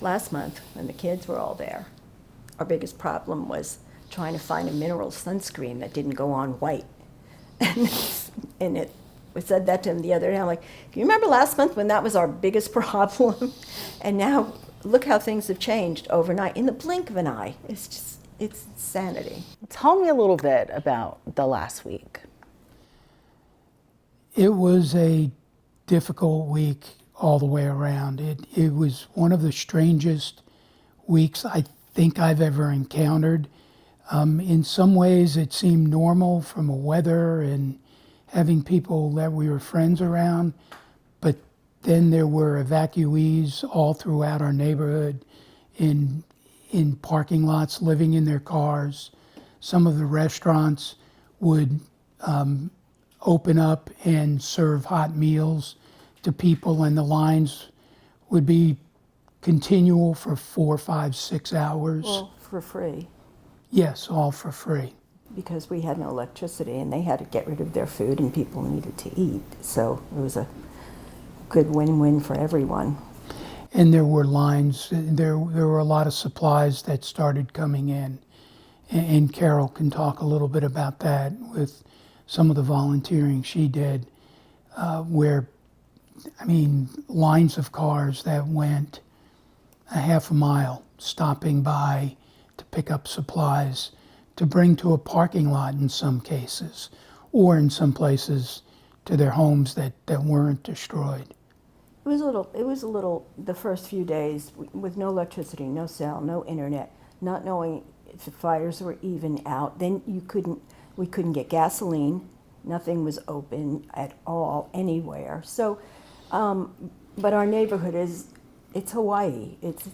last month when the kids were all there, our biggest problem was trying to find a mineral sunscreen that didn't go on white. And we said that to him the other day. I'm like, do you remember last month when that was our biggest problem? And now look how things have changed overnight in the blink of an eye. It's insanity. Tell me a little bit about the last week. It was a difficult week all the way around. It was one of the strangest weeks I think I've ever encountered. In some ways it seemed normal from the weather and having people that we were friends around, but then there were evacuees all throughout our neighborhood in parking lots, living in their cars. Some of the restaurants would open up and serve hot meals to people, and the lines would be continual for 4, 5, 6 hours. Well, for free. Yes, all for free. Because we had no electricity and they had to get rid of their food and people needed to eat. So it was a good win-win for everyone. And there were lines, there were a lot of supplies that started coming in. And Carol can talk a little bit about that with some of the volunteering she did, where, I mean, lines of cars that went a half a mile stopping by to pick up supplies to bring to a parking lot in some cases, or in some places to their homes that weren't destroyed. It was a little, the first few days with no electricity, no cell, no internet, not knowing if the fires were even out. Then we couldn't get gasoline. Nothing was open at all anywhere. So, but our neighborhood it's Hawaii. It's,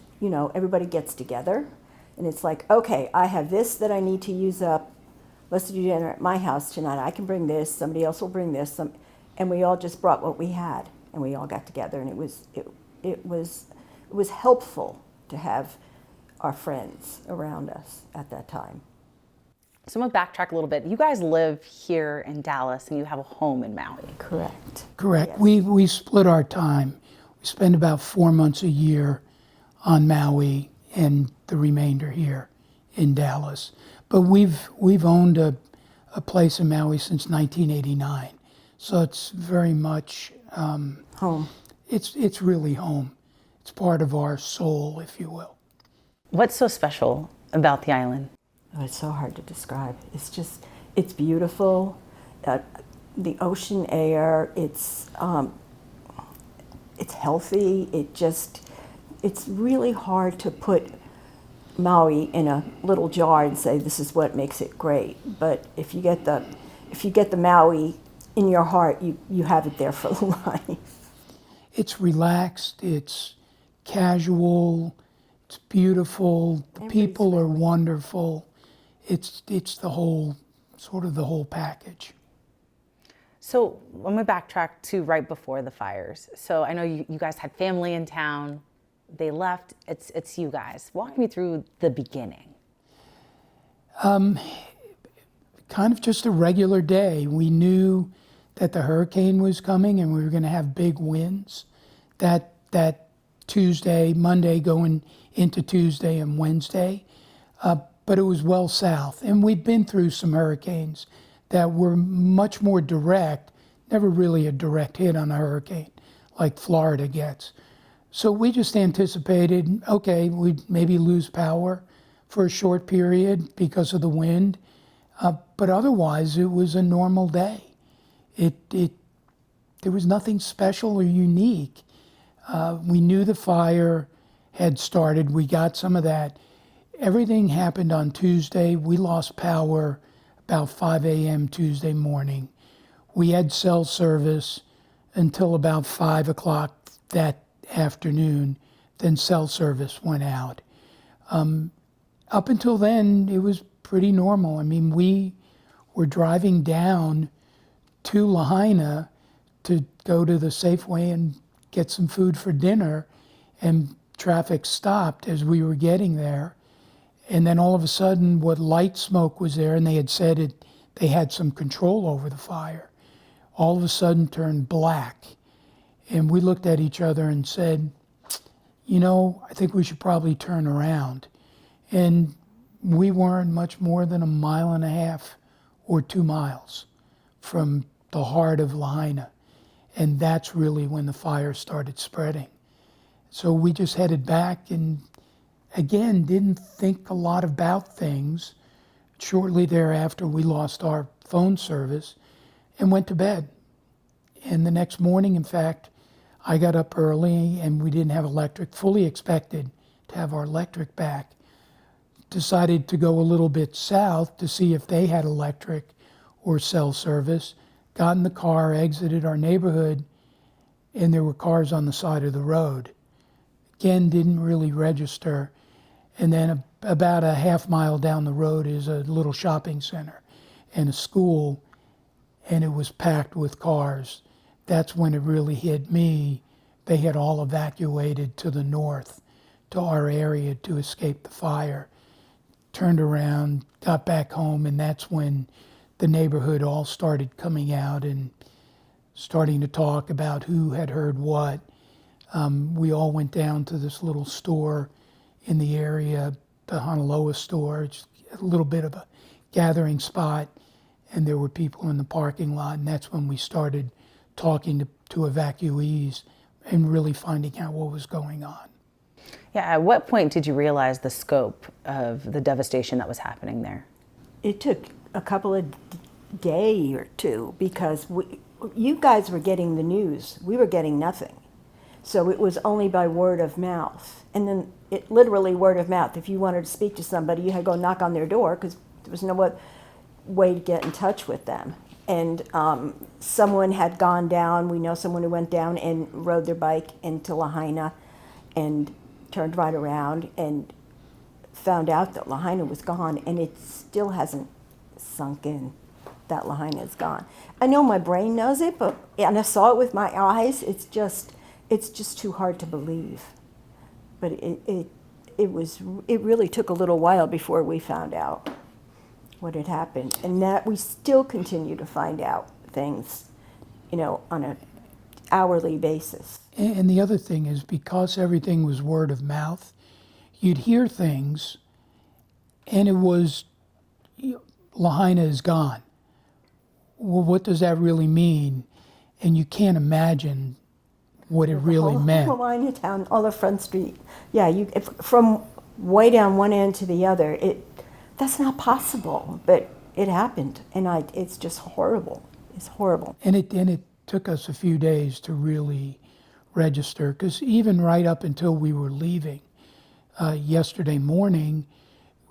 everybody gets together and it's like, okay, I have this that I need to use up. Let's do dinner at my house tonight. I can bring this, somebody else will bring this. And we all just brought what we had and we all got together, and it was helpful to have our friends around us at that time. So I'm gonna backtrack a little bit. You guys live here in Dallas and you have a home in Maui. Correct. Correct. Yes. We split our time. We spend about 4 months a year on Maui and the remainder here in Dallas. But we've owned a place in Maui since 1989. So it's very much Home. It's really home. It's part of our soul, if you will. What's so special about the island? Oh, it's so hard to describe. It's beautiful. The ocean air, it's healthy. It's really hard to put Maui in a little jar and say this is what makes it great. But if you get the Maui in your heart, you have it there for life. It's relaxed, it's casual, it's beautiful, the people are wonderful. It's the whole package. So I'm gonna backtrack to right before the fires. So I know you guys had family in town. They left. It's you guys. Walk me through the beginning. Kind of just a regular day. We knew that the hurricane was coming and we were going to have big winds that Monday going into Tuesday and Wednesday. But it was well south. And we've been through some hurricanes that were much more direct, never really a direct hit on a hurricane like Florida gets. So we just anticipated, okay, we'd maybe lose power for a short period because of the wind. But otherwise, it was a normal day. There was nothing special or unique. We knew the fire had started. We got some of that. Everything happened on Tuesday. We lost power about 5 a.m. Tuesday morning. We had cell service until about 5 o'clock that afternoon. Then cell service went out. Up until then, it was pretty normal. I mean, we were driving down to Lahaina to go to the Safeway and get some food for dinner, and traffic stopped as we were getting there. And then all of a sudden, what light smoke was there, and they had said they had some control over the fire, all of a sudden turned black. And we looked at each other and said, I think we should probably turn around. And we weren't much more than 1.5 or 2 miles from the heart of Lahaina. And that's really when the fire started spreading. So we just headed back and, again, didn't think a lot about things. Shortly thereafter, we lost our phone service and went to bed. And the next morning, in fact, I got up early and we didn't have electric, fully expected to have our electric back. Decided to go a little bit south to see if they had electric or cell service. Got in the car, exited our neighborhood, and there were cars on the side of the road. Again, didn't really register. And then about a half mile down the road is a little shopping center and a school, and it was packed with cars. That's when it really hit me. They had all evacuated to the north, to our area, to escape the fire. Turned around, got back home, and that's when the neighborhood all started coming out and starting to talk about who had heard what. We all went down to this little store in the area, the Honolulu store. It's a little bit of a gathering spot, and there were people in the parking lot, and that's when we started talking to evacuees and really finding out what was going on. Yeah, at what point did you realize the scope of the devastation that was happening there? It took a couple of day or two because you guys were getting the news. We were getting nothing. So it was only by word of mouth. And then it literally word of mouth. If you wanted to speak to somebody, you had to go knock on their door because there was no way to get in touch with them. And someone had gone down. We know someone who went down and rode their bike into Lahaina and turned right around and found out that Lahaina was gone, and it still hasn't sunk in that Lahaina is gone. I know my brain knows it, and I saw it with my eyes. It's just too hard to believe. But it really took a little while before we found out what had happened, and that we still continue to find out things, on an hourly basis. And the other thing is, because everything was word of mouth, you'd hear things, and it was, Lahaina is gone. Well, what does that really mean? And you can't imagine what it really meant. Lahaina town, all the Front Street. Yeah, from way down one end to the other, that's not possible, but it happened, and it's just horrible. It's horrible. And it took us a few days to really register, because even right up until we were leaving yesterday morning,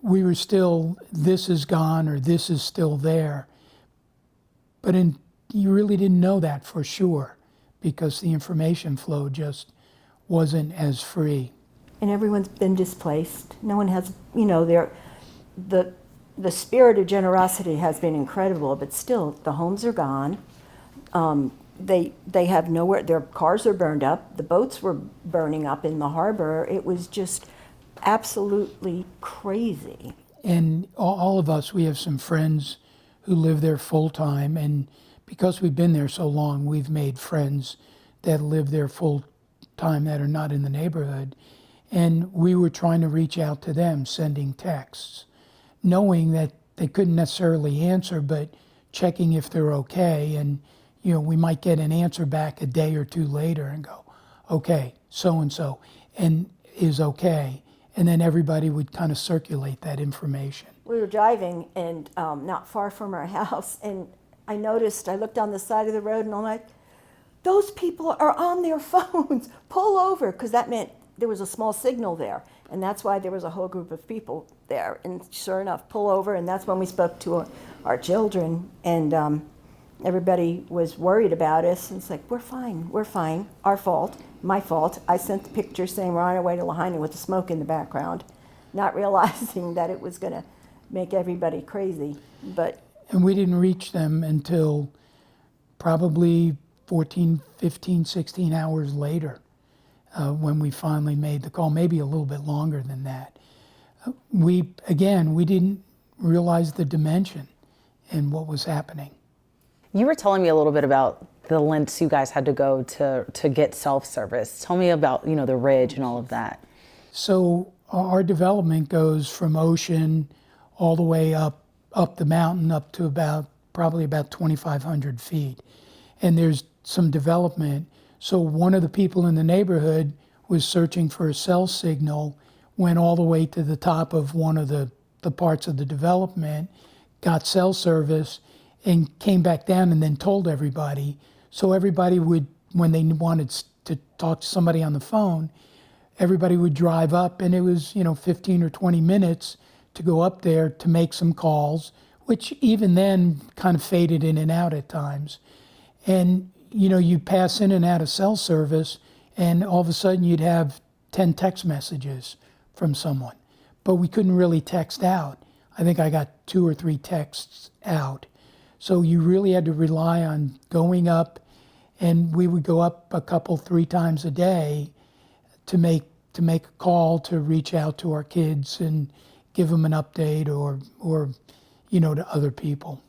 we were still, this is gone or this is still there. But you really didn't know that for sure, because the information flow just wasn't as free. And everyone's been displaced. No one has, the spirit of generosity has been incredible, but still, the homes are gone. They have nowhere, their cars are burned up, the boats were burning up in the harbor. It was just absolutely crazy. And all of us, we have some friends who live there full time, and because we've been there so long, we've made friends that live there full time that are not in the neighborhood. And we were trying to reach out to them, sending texts, knowing that they couldn't necessarily answer, but checking if they're okay. And we might get an answer back a day or two later and go, okay, so-and-so, and is okay. And then everybody would kind of circulate that information. We were driving and not far from our house, and I looked on the side of the road, and I'm like, those people are on their phones, pull over, because that meant there was a small signal there, and that's why there was a whole group of people there. And sure enough, pull over, and that's when we spoke to our children, and everybody was worried about us, and it's like, we're fine, our fault, my fault. I sent the picture saying we're on our way to Lahaina with the smoke in the background, not realizing that it was going to make everybody crazy. And we didn't reach them until probably 14, 15, 16 hours later when we finally made the call, maybe a little bit longer than that. We didn't realize the dimension and what was happening. You were telling me a little bit about the lengths you guys had to go to get self-service. Tell me about, the ridge and all of that. So our development goes from ocean all the way up the mountain up to probably about 2,500 feet. And there's some development. So one of the people in the neighborhood was searching for a cell signal, went all the way to the top of one of the parts of the development, got cell service, and came back down and then told everybody. So everybody would, when they wanted to talk to somebody on the phone, everybody would drive up, and it was 15 or 20 minutes to go up there to make some calls, which even then kind of faded in and out at times. And you'd pass in and out of cell service, and all of a sudden you'd have 10 text messages from someone. But we couldn't really text out. I think I got 2 or 3 texts out. So you really had to rely on going up, and we would go up 3 times a day to make a call, to reach out to our kids and give them an update, or to other people.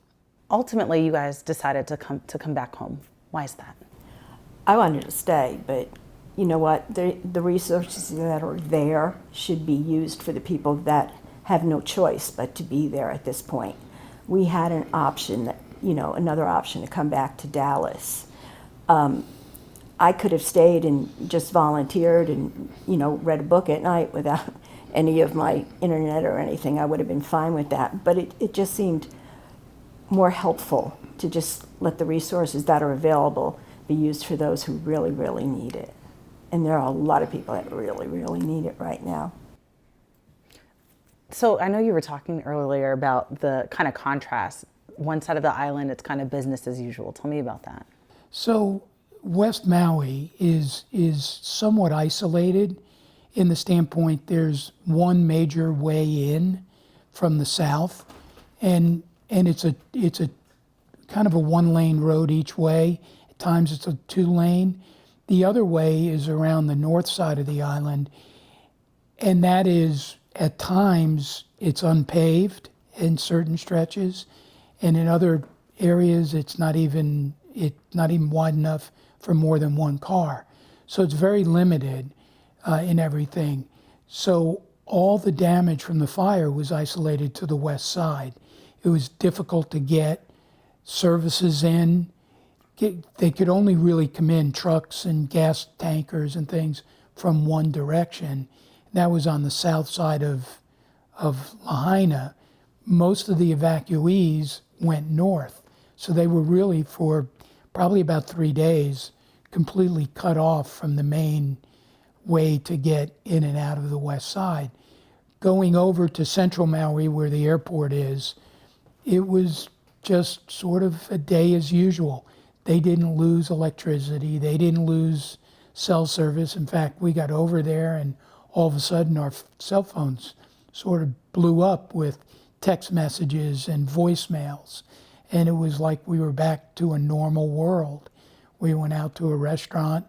Ultimately, you guys decided to come back home. Why is that? I wanted to stay, but you know what? The resources that are there should be used for the people that have no choice but to be there at this point. We had an option, another option to come back to Dallas. I could have stayed and just volunteered and, read a book at night without any of my internet or anything. I would have been fine with that. But it just seemed more helpful to just let the resources that are available be used for those who really, really need it. And there are a lot of people that really, really need it right now. So I know you were talking earlier about the kind of contrast. One side of the island, it's kind of business as usual. Tell me about that. So West Maui is somewhat isolated in the standpoint there's one major way in from the south, and it's a kind of a 1-lane road each way. At times it's a 2-lane. The other way is around the north side of the island, and that is, at times, it's unpaved in certain stretches, and in other areas it's not even wide enough for more than one car. So it's very limited in everything. So all the damage from the fire was isolated to the west side. It was difficult to get services in. They could only really come in, trucks and gas tankers and things, from one direction. That was on the south side of Lahaina. Most of the evacuees went north. So they were really, for probably about 3 days, completely cut off from the main way to get in and out of the west side. Going over to central Maui, where the airport is, it was just sort of a day as usual. They didn't lose electricity. They didn't lose cell service. In fact, we got over there and all of a sudden our cell phones sort of blew up with text messages and voicemails. And it was like we were back to a normal world. We went out to a restaurant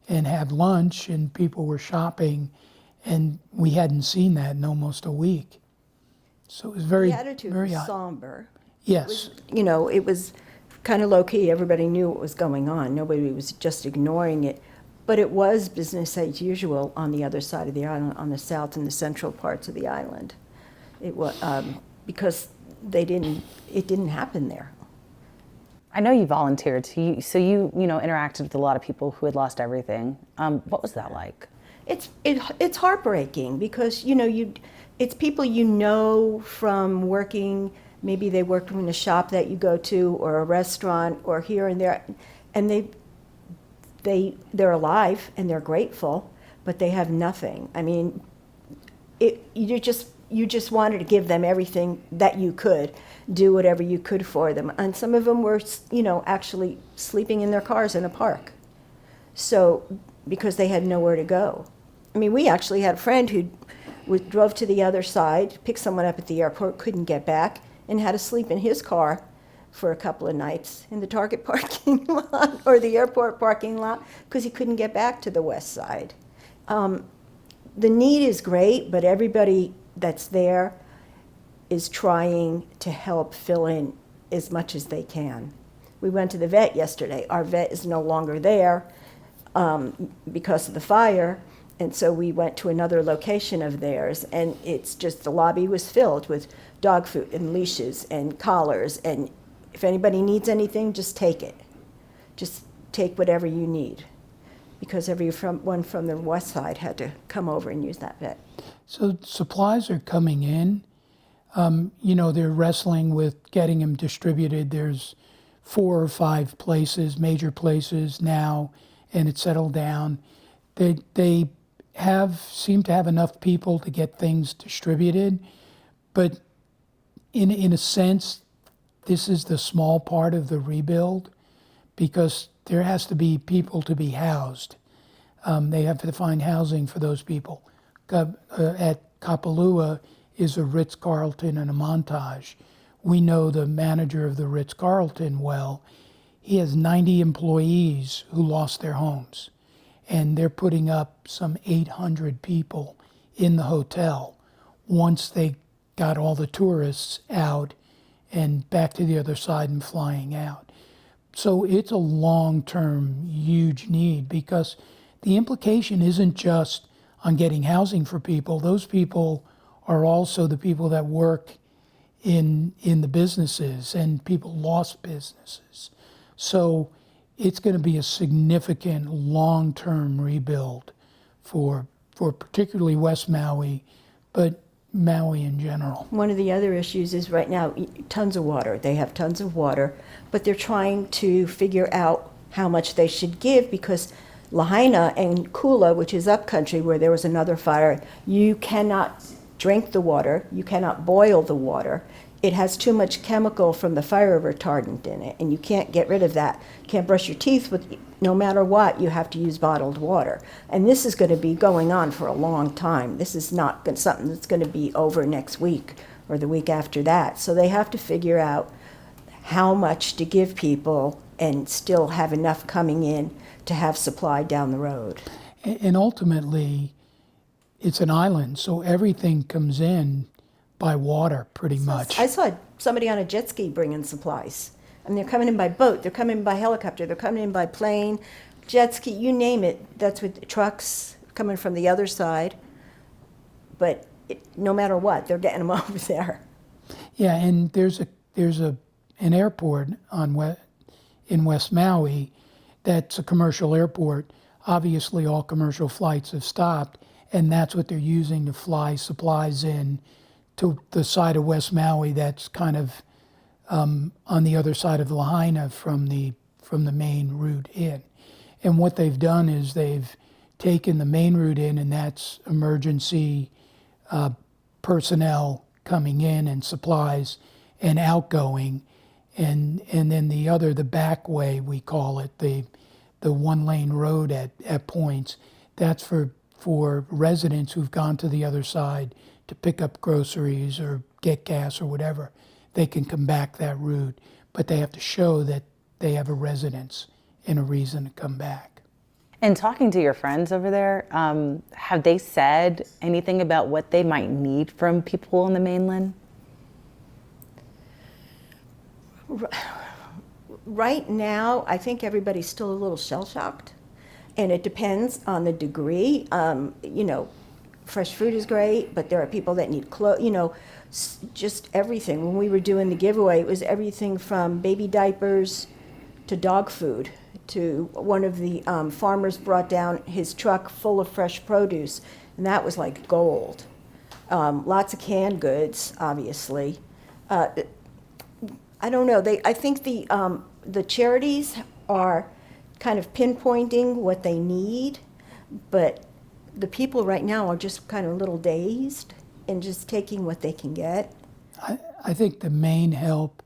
and had lunch, and people were shopping, and we hadn't seen that in almost a week. So it was very, The attitude very was odd. somber. Yes. It was kind of low-key. Everybody knew what was going on. Nobody was just ignoring it. But it was business as usual on the other side of the island, on the south and the central parts of the island. It was because it didn't happen there. I know you volunteered, so you interacted with a lot of people who had lost everything. What was that like? It's heartbreaking because it's people from working. Maybe they worked in a shop that you go to, or a restaurant, or here and there, and they're alive and they're grateful, but they have nothing. I mean, you just wanted to give them everything that you could, do whatever you could for them, and some of them were actually sleeping in their cars in a park, so because they had nowhere to go. I mean, we actually had a friend who drove to the other side, picked someone up at the airport, couldn't get back, and had to sleep in his car for a couple of nights in the Target parking lot or the airport parking lot because he couldn't get back to the west side. The need is great, but everybody that's there is trying to help fill in as much as they can. We went to the vet yesterday. Our vet is no longer there because of the fire. And so we went to another location of theirs, and it's just the lobby was filled with dog food and leashes and collars. And if anybody needs anything, just take it. Just take whatever you need, because everyone from the west side had to come over and use that vet. So supplies are coming in. They're wrestling with getting them distributed. There's 4 or 5 places, major places now, and it's settled down. They seem to have enough people to get things distributed, but in a sense, this is the small part of the rebuild, because there has to be people to be housed. They have to find housing for those people. At Kapalua is a Ritz-Carlton and a Montage. We know the manager of the Ritz-Carlton well. He has 90 employees who lost their homes, and they're putting up some 800 people in the hotel once they got all the tourists out and back to the other side and flying out. So it's a long-term huge need, because the implication isn't just on getting housing for people. Those people are also the people that work in the businesses, and people lost businesses. So it's going to be a significant long-term rebuild for particularly West Maui, but Maui in general. One of the other issues is right now, tons of water. They have tons of water, but they're trying to figure out how much they should give, because Lahaina and Kula, which is upcountry where there was another fire, you cannot drink the water, you cannot boil the water. It has too much chemical from the fire retardant in it, and you can't get rid of that. You can't brush your teeth with, no matter what, you have to use bottled water. And this is going to be going on for a long time. This is not something that's going to be over next week or the week after that. So they have to figure out how much to give people and still have enough coming in to have supply down the road. And ultimately, it's an island, so everything comes in by water, pretty much. I saw somebody on a jet ski bringing supplies. And they're coming in by boat, they're coming in by helicopter, they're coming in by plane, jet ski, you name it. That's with trucks coming from the other side. But no matter what, they're getting them over there. Yeah, and there's an airport in West Maui that's a commercial airport. Obviously, all commercial flights have stopped, and that's what they're using to fly supplies in to the side of West Maui that's kind of on the other side of Lahaina from the main route in. And what they've done is they've taken the main route in, and that's emergency personnel coming in and supplies and outgoing, and then the back way, we call it, the 1-lane road at points, that's for residents who've gone to the other side to pick up groceries or get gas or whatever. They can come back that route, but they have to show that they have a residence and a reason to come back. And talking to your friends over there, have they said anything about what they might need from people on the mainland? Right now, I think everybody's still a little shell-shocked, and it depends on the degree. Fresh fruit is great, but there are people that need clothes, just everything. When we were doing the giveaway, it was everything from baby diapers to dog food. To one of the farmers brought down his truck full of fresh produce, and that was like gold. Lots of canned goods, obviously. I don't know. I think the charities are kind of pinpointing what they need, but the people right now are just kind of a little dazed and just taking what they can get. I think the main help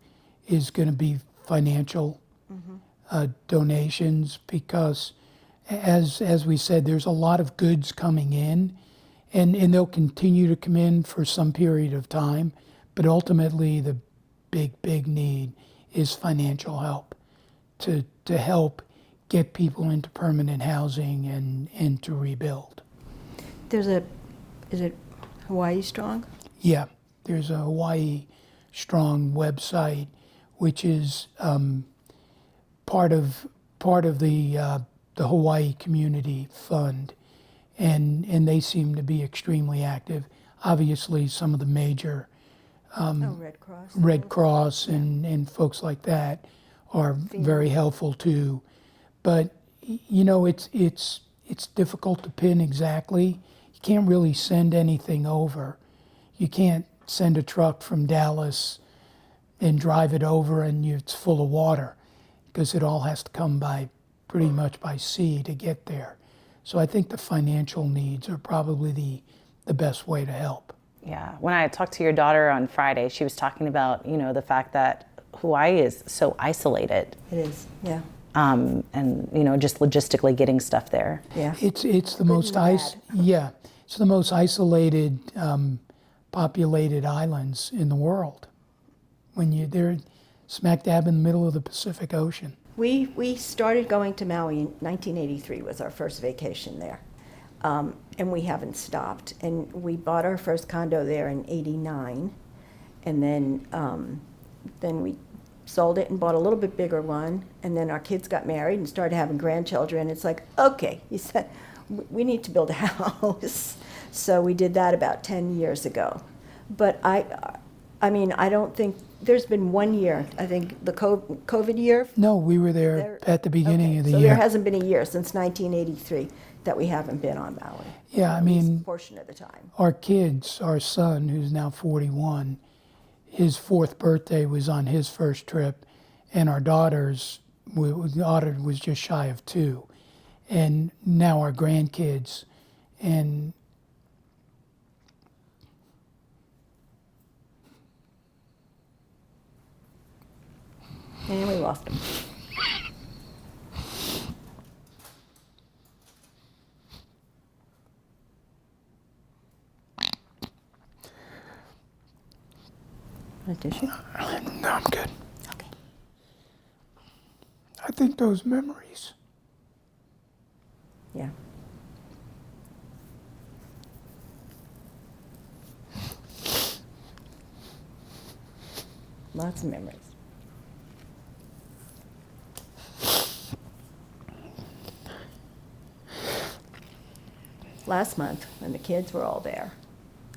is going to be financial donations, because as we said, there's a lot of goods coming in, and they'll continue to come in for some period of time, but ultimately the big need is financial help to help get people into permanent housing and to rebuild. Is it Hawaii Strong? Yeah, there's a Hawaii Strong website, which is part of the Hawaii Community Fund, and they seem to be extremely active. Obviously, some of the major Red Cross. Red Cross and folks like that are very helpful too. But you know, it's difficult to pin exactly. You can't really send anything over. You can't send a truck from Dallas and drive it over and it's full of water, because it all has to come by pretty much by sea to get there. So I think the financial needs are probably the best way to help. Yeah. When I talked to your daughter on Friday, she was talking about, you know, the fact that Hawaii is so isolated. It is, yeah. And, you know, just logistically getting stuff there. Yeah. It's the most and bad. yeah, it's the most isolated populated islands in the world. When they're smack dab in the middle of the Pacific Ocean. We started going to Maui in 1983 was our first vacation there. And we haven't stopped. And we bought our first condo there in '89. And then we sold it and bought a little bit bigger one. And then our kids got married and started having grandchildren. It's like, okay, he said, we need to build a house. So we did that about 10 years ago. But I mean, I don't think, there's been 1 year, I think the COVID year. No, we were there at the beginning of the so year. there hasn't been a year since 1983 that we haven't been on Maui. Yeah, I At least mean, a portion of the time. our kids, our son, who's now 41, his 4th birthday was on his first trip, and our daughter was just shy of 2. And now our grandkids, and And we lost them. A tissue? no, I'm good. Okay. I think those memories. Yeah. Lots of memories. Last month, when the kids were all there,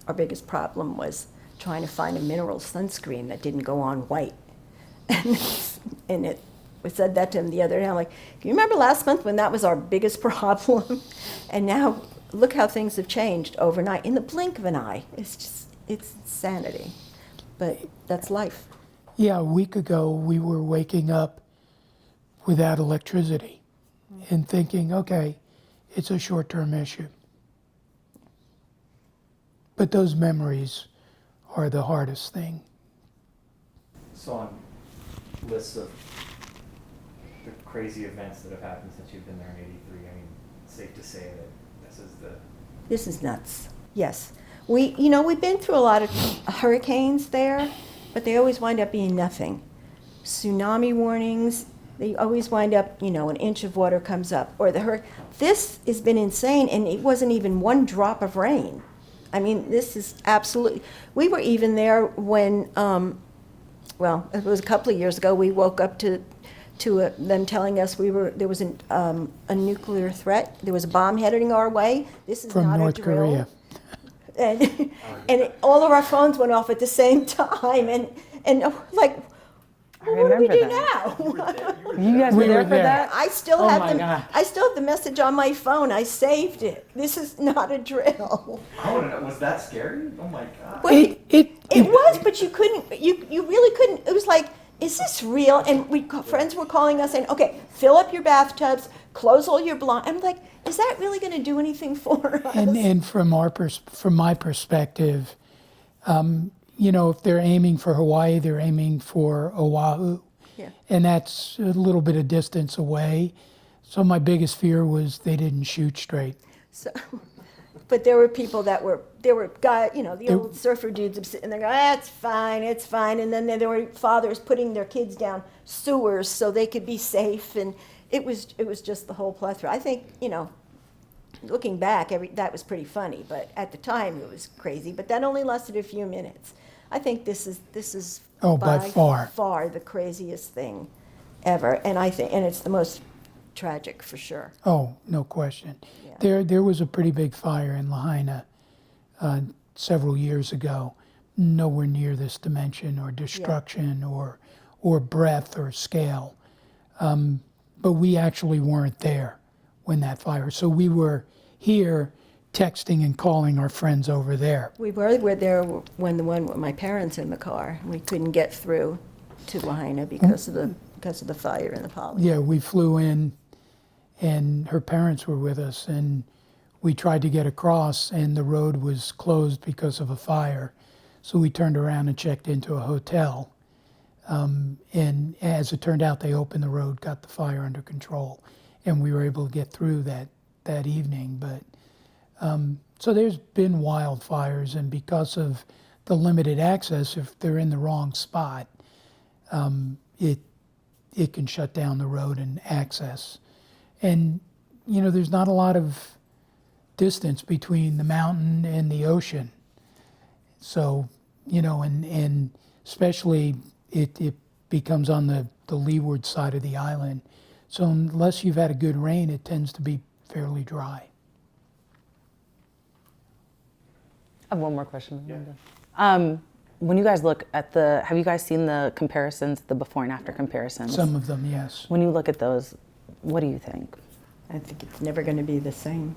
our biggest problem was trying to find a mineral sunscreen that didn't go on white. And we said that to him the other day. I'm like, do you remember last month when that was our biggest problem? And now look how things have changed overnight in the blink of an eye. It's insanity. But that's life. Yeah, a week ago we were waking up without electricity and thinking, okay, it's a short-term issue. But those memories are the hardest thing. So on lists of the crazy events that have happened since you've been there in '83, I mean, it's safe to say that This is nuts. Yes. We've been through a lot of hurricanes there, but they always wind up being nothing. Tsunami warnings, they always wind up, an inch of water comes up. Or this has been insane, and it wasn't even one drop of rain. I mean, this is absolutely, we were even there when, it was a couple of years ago, we woke up to them telling us there was a nuclear threat. There was a bomb heading our way. This is From not North a drill. Korea. And all of our phones went off at the same time, and like, well, what do we do now? You guys We were there were for there. that? I still Oh have my God. I still have the message on my phone. I saved it. This is not a drill. I want to know, was that scary? Oh my God. But it was, but you couldn't. You really couldn't. It was like, is this real? And friends were calling us saying, okay, fill up your bathtubs, close all your blinds. I'm like, is that really going to do anything for us? And from my perspective, if they're aiming for Hawaii, they're aiming for Oahu. Yeah. And that's a little bit of distance away. So my biggest fear was they didn't shoot straight. So, but there were people there were guys, the old surfer dudes sitting there going, it's fine. And then there were fathers putting their kids down sewers so they could be safe. And it was just the whole plethora. I think, looking back, that was pretty funny. But at the time, it was crazy. But that only lasted a few minutes. I think this is Oh, by far. the craziest thing ever. And and it's the most tragic for sure. Oh, no question. Yeah. There was a pretty big fire in Lahaina several years ago, nowhere near this dimension or destruction or breadth or scale. But we actually weren't there when that fire. So we were here texting and calling our friends over there. We were there when the one with my parents in the car. We couldn't get through to Lahaina because of the fire in the poly. Yeah, we flew in and her parents were with us, and we tried to get across and the road was closed because of a fire. So we turned around and checked into a hotel. And as it turned out, they opened the road, got the fire under control, and we were able to get through that evening. But so there's been wildfires, and because of the limited access, if they're in the wrong spot, it can shut down the road and access. And there's not a lot of distance between the mountain and the ocean. So and especially it becomes on the leeward side of the island. So unless you've had a good rain, it tends to be fairly dry. I have one more question. Yeah. When you guys look at have you guys seen the comparisons, the before and after comparisons? Some of them, yes. When you look at those, what do you think? I think it's never going to be the same.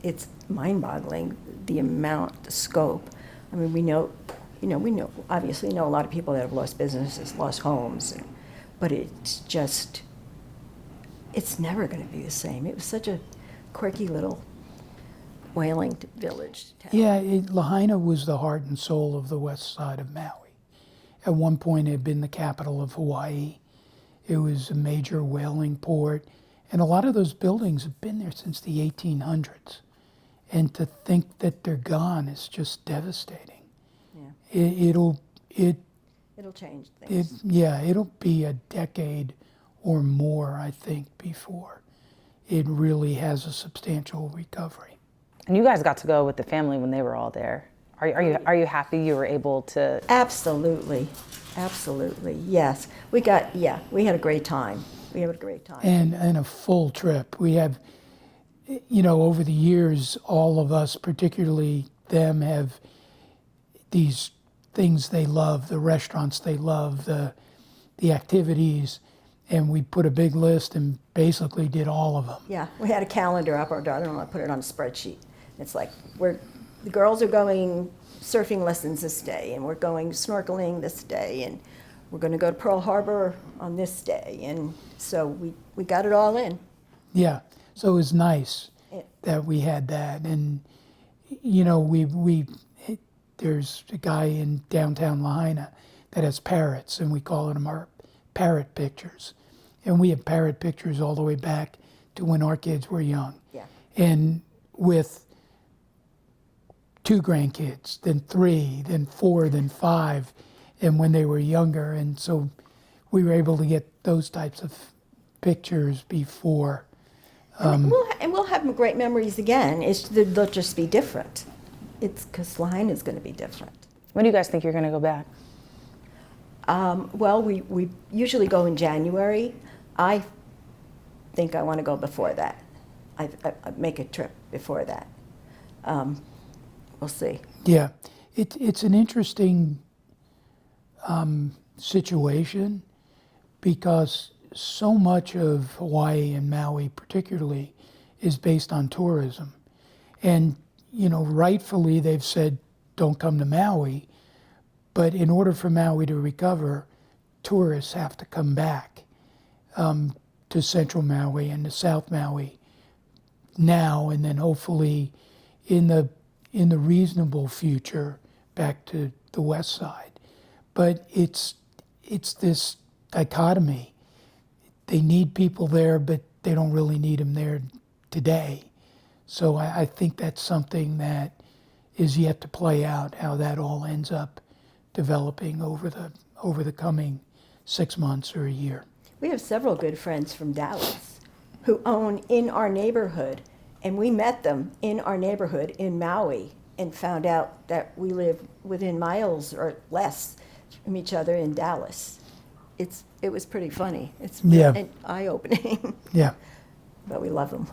It's mind-boggling, the amount, the scope. I mean, we obviously know a lot of people that have lost businesses, lost homes, but it's never going to be the same. It was such a quirky little whaling village town. Yeah, Lahaina was the heart and soul of the west side of Maui. At one point, it had been the capital of Hawaii. It was a major whaling port, and a lot of those buildings have been there since the 1800s. And to think that they're gone is just devastating. Yeah. It'll change things. It'll be a decade or more, I think, before it really has a substantial recovery. And you guys got to go with the family when they were all there. Are you happy you were able to? Absolutely, yes. We had a great time. We had a great time. And a full trip. We have, over the years, all of us, particularly them, have these things they love, the restaurants they love, the activities, and we put a big list and basically did all of them. Yeah, we had a calendar up. Our daughter-in-law put it on a spreadsheet. It's like the girls are going surfing lessons this day, and we're going snorkeling this day, and we're going to go to Pearl Harbor on this day, and so we got it all in. Yeah, so it was nice that we had that, and there's a guy in downtown Lahaina that has parrots, and we call them our parrot pictures, and we have parrot pictures all the way back to when our kids were young. Yeah. And with 2 grandkids, then 3, then 4, then 5, and when they were younger. And so we were able to get those types of pictures before. And we'll have great memories again. They'll just be different. It's because Lahaina is going to be different. When do you guys think you're going to go back? Well, we usually go in January. I think I want to go before that. I make a trip before that. We'll see. Yeah, it's an interesting situation because so much of Hawaii and Maui particularly is based on tourism. And, rightfully they've said, don't come to Maui. But in order for Maui to recover, tourists have to come back to Central Maui and to South Maui now, and then hopefully in the reasonable future back to the west side. But it's this dichotomy. They need people there, but they don't really need them there today. So I think that's something that is yet to play out, how that all ends up developing over the coming 6 months or a year. We have several good friends from Dallas who own in our neighborhood, and we met them in our neighborhood in Maui and found out that we live within miles or less from each other in Dallas. it was pretty funny. It's Yeah. eye-opening, Yeah. but we love them.